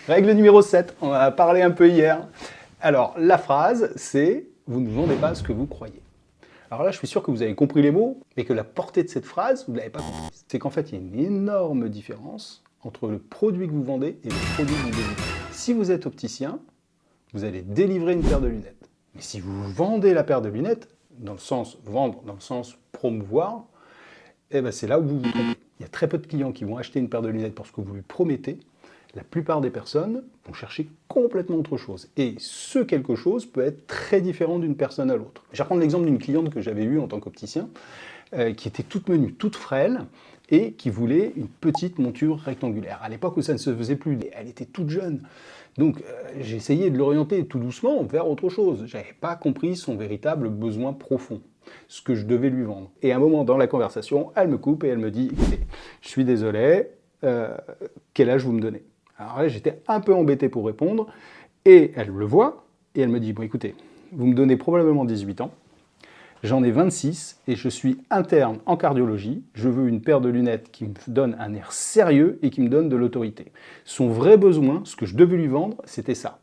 Règle numéro 7, on en a parlé un peu hier. Alors, la phrase, c'est « vous ne vendez pas ce que vous croyez ». Alors là, je suis sûr que vous avez compris les mots, mais que la portée de cette phrase, vous ne l'avez pas comprise. C'est qu'en fait, il y a une énorme différence entre le produit que vous vendez et le produit que vous délivrez. Si vous êtes opticien, vous allez délivrer une paire de lunettes. Mais si vous vendez la paire de lunettes, dans le sens vendre, dans le sens promouvoir, eh ben c'est là où vous vous trompez. Il y a très peu de clients qui vont acheter une paire de lunettes parce que vous lui promettez. La plupart des personnes vont chercher complètement autre chose. Et ce quelque chose peut être très différent d'une personne à l'autre. Je vais reprendre l'exemple d'une cliente que j'avais eue en tant qu'opticien, qui était toute menue, toute frêle, et qui voulait une petite monture rectangulaire. À l'époque où ça ne se faisait plus, elle était toute jeune. Donc j'ai essayé de l'orienter tout doucement vers autre chose. Je n'avais pas compris son véritable besoin profond, ce que je devais lui vendre. Et à un moment dans la conversation, elle me coupe et elle me dit « Écoutez, je suis désolé, quel âge vous me donnez ?» Alors là, j'étais un peu embêté pour répondre, et elle le voit, et elle me dit « Bon écoutez, vous me donnez probablement 18 ans, j'en ai 26 et je suis interne en cardiologie. Je veux une paire de lunettes qui me donne un air sérieux et qui me donne de l'autorité. » Son vrai besoin, ce que je devais lui vendre, c'était ça.